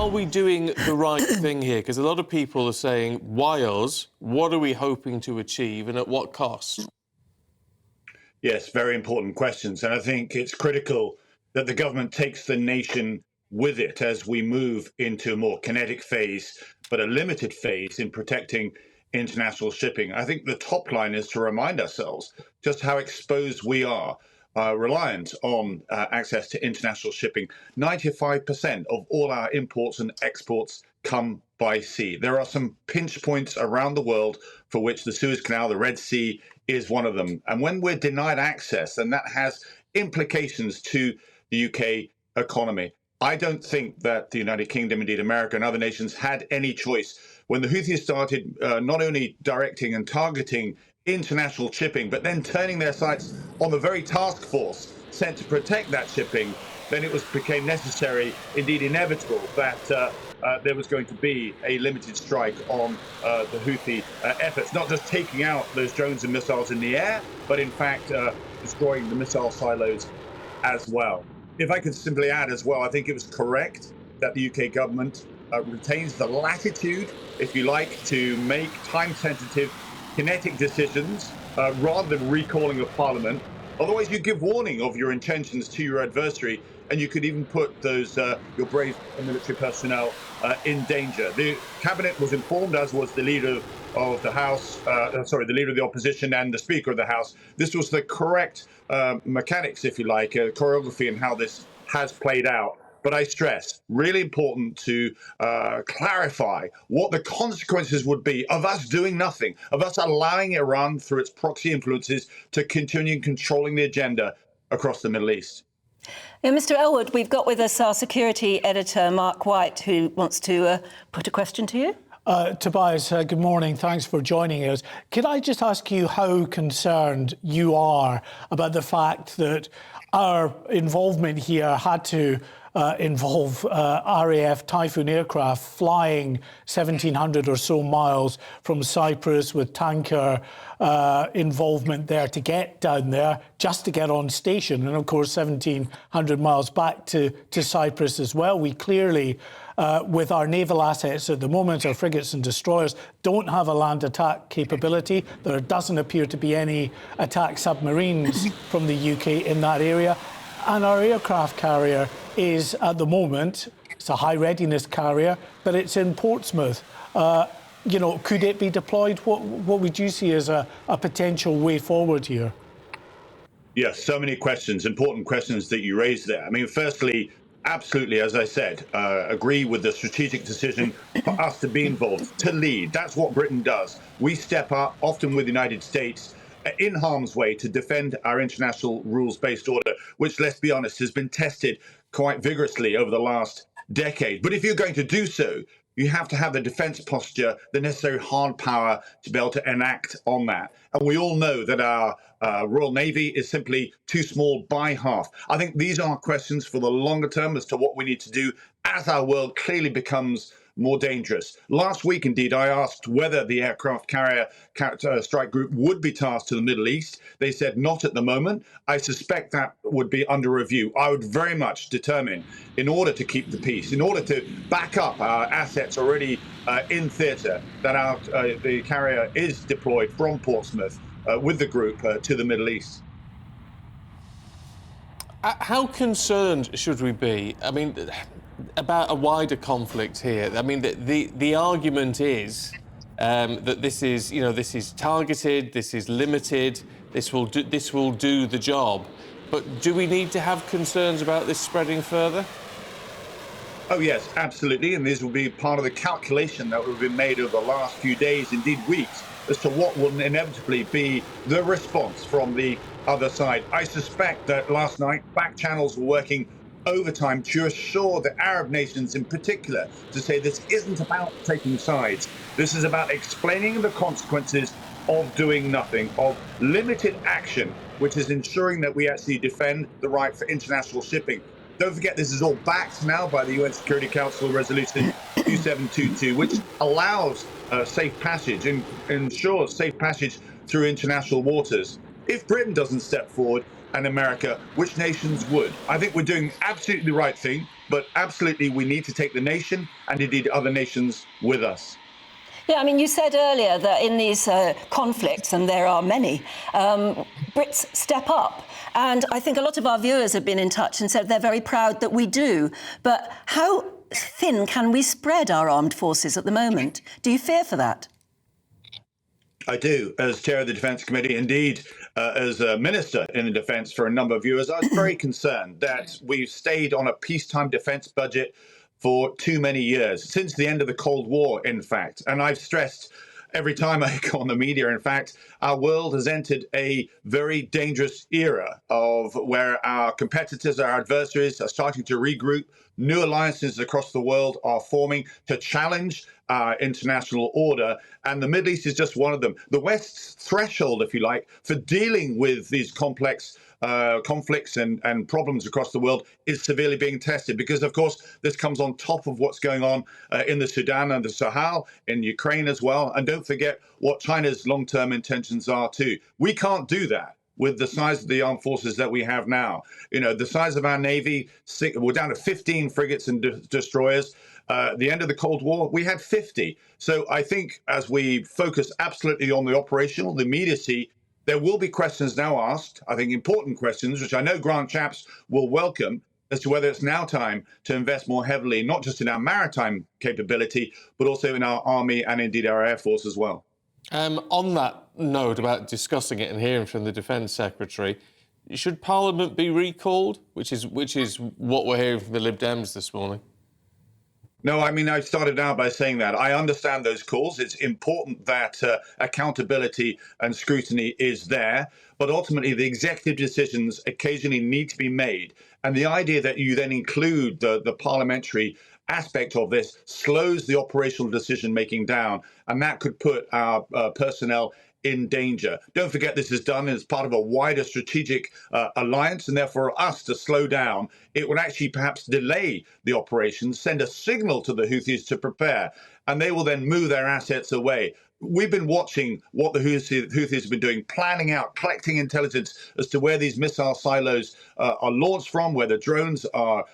are we doing the right thing here? Because a lot of people are saying, why us? What are we hoping to achieve and at what cost? Yes, very important questions. And I think it's critical that the government takes the nation with it as we move into a more kinetic phase, but a limited phase in protecting international shipping. I think the top line is to remind ourselves just how exposed we are, reliant on access to international shipping. 95% of all our imports and exports come by sea. There are some pinch points around the world for which the Suez Canal, the Red Sea, is one of them. And when we're denied access, then that has implications to the UK economy. I don't think that the United Kingdom, indeed America and other nations, had any choice. When the Houthis started not only directing and targeting international shipping, but then turning their sights on the very task force sent to protect that shipping, then it became necessary, indeed inevitable, that there was going to be a limited strike on the Houthi efforts, not just taking out those drones and missiles in the air, but in fact destroying the missile silos as well. If I could simply add as well, I think it was correct that the UK government retains the latitude, if you like, to make time-sensitive kinetic decisions rather than recalling of Parliament. Otherwise, you give warning of your intentions to your adversary, and you could even put those your brave military personnel in danger. The cabinet was informed, as was the leader of the House, the leader of the opposition and the Speaker of the House. This was the correct mechanics, if you like, choreography in how this has played out. But I stress, really important to clarify what the consequences would be of us doing nothing, of us allowing Iran, through its proxy influences, to continue controlling the agenda across the Middle East. Now, Mr. Ellwood, we've got with us our security editor, Mark White, who wants to put a question to you. Tobias, good morning. Thanks for joining us. Could I just ask you how concerned you are about the fact that our involvement here had to involve RAF Typhoon aircraft flying 1,700 or so miles from Cyprus with tanker involvement there to get down there, just to get on station. And of course, 1,700 miles back to Cyprus as well. We clearly, with our naval assets at the moment, our frigates and destroyers, don't have a land attack capability. There doesn't appear to be any attack submarines from the UK in that area. And our aircraft carrier is, at the moment, it's a high readiness carrier, but it's in Portsmouth. Could it be deployed? What would you see as a potential way forward here? Yes, so many questions, important questions that you raised there. I mean, firstly, absolutely, as I said, agree with the strategic decision for us to be involved, to lead. That's what Britain does. We step up, often with the United States, in harm's way to defend our international rules-based order, which, let's be honest, has been tested quite vigorously over the last decade. But if you're going to do so, you have to have the defense posture, the necessary hard power to be able to enact on that. And we all know that our Royal Navy is simply too small by half. I think these are questions for the longer term as to what we need to do as our world clearly becomes more dangerous. Last week, indeed, I asked whether the aircraft carrier strike group would be tasked to the Middle East. They said not at the moment. I suspect that would be under review. I would very much determine, in order to keep the peace, in order to back up our assets already in theatre, that the carrier is deployed from Portsmouth with the group to the Middle East. How concerned should we be? I mean, about a wider conflict here. I mean, the argument is that this is targeted, this is limited, this will do the job. But do we need to have concerns about this spreading further? Oh yes, absolutely, and this will be part of the calculation that will be made over the last few days, indeed weeks, as to what will inevitably be the response from the other side. I suspect that last night back channels were working overtime to assure the Arab nations in particular to say this isn't about taking sides. This is about explaining the consequences of doing nothing, of limited action, which is ensuring that we actually defend the right for international shipping. Don't forget, this is all backed now by the UN Security Council Resolution 2722, which allows safe passage and ensures safe passage through international waters. If Britain doesn't step forward, and America, which nations would? I think we're doing absolutely the right thing. But absolutely, we need to take the nation and indeed other nations with us. Yeah, I mean, you said earlier that in these conflicts, and there are many, Brits step up. And I think a lot of our viewers have been in touch and said they're very proud that we do. But how thin can we spread our armed forces at the moment? Do you fear for that? I do, as chair of the Defence Committee, indeed, as a minister in the defence for a number of years. I was very concerned that we've stayed on a peacetime defence budget for too many years, since the end of the Cold War, in fact. And I've stressed every time I go on the media, in fact, our world has entered a very dangerous era of where our competitors, our adversaries are starting to regroup. New alliances across the world are forming to challenge our international order, and the Middle East is just one of them. The West's threshold, if you like, for dealing with these complex conflicts and problems across the world is severely being tested, because, of course, this comes on top of what's going on in the Sudan and the Sahel, in Ukraine as well. And don't forget what China's long-term intentions are too. We can't do that with the size of the armed forces that we have now. You know, the size of our Navy, we're down to 15 frigates and destroyers. The end of the Cold War, we had 50. So I think as we focus absolutely on the operational, the immediacy, there will be questions now asked, I think important questions, which I know Grant Shapps will welcome, as to whether it's now time to invest more heavily, not just in our maritime capability, but also in our army and indeed our air force as well. On that note about discussing it and hearing from the Defence Secretary, should Parliament be recalled, which is what we're hearing from the Lib Dems this morning? No, I mean, I started out by saying that. I understand those calls. It's important that accountability and scrutiny is there. But ultimately, the executive decisions occasionally need to be made. And the idea that you then include the parliamentary aspect of this slows the operational decision making down. And that could put our personnel in danger. Don't forget, this is done as part of a wider strategic alliance, and therefore us to slow down, it would actually perhaps delay the operations, send a signal to the Houthis to prepare, and they will then move their assets away. We've been watching what the Houthis have been doing, planning out, collecting intelligence as to where these missile silos are launched from, where the drones are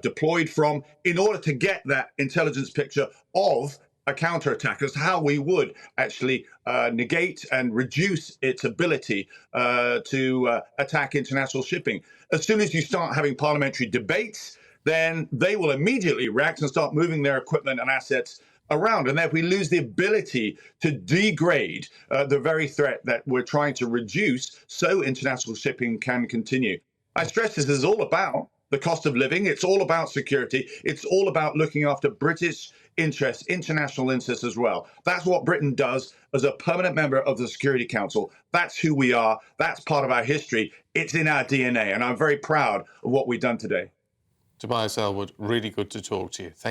deployed from, in order to get that intelligence picture of a counterattack, as how we would actually negate and reduce its ability to attack international shipping. As soon as you start having parliamentary debates, then they will immediately react and start moving their equipment and assets around. And if we lose the ability to degrade the very threat that we're trying to reduce so international shipping can continue. I stress this is all about the cost of living. It's all about security. It's all about looking after British interests, international interests as well. That's what Britain does as a permanent member of the Security Council. That's who we are. That's part of our history. It's in our DNA. And I'm very proud of what we've done today. Tobias Ellwood, really good to talk to you. Thank you.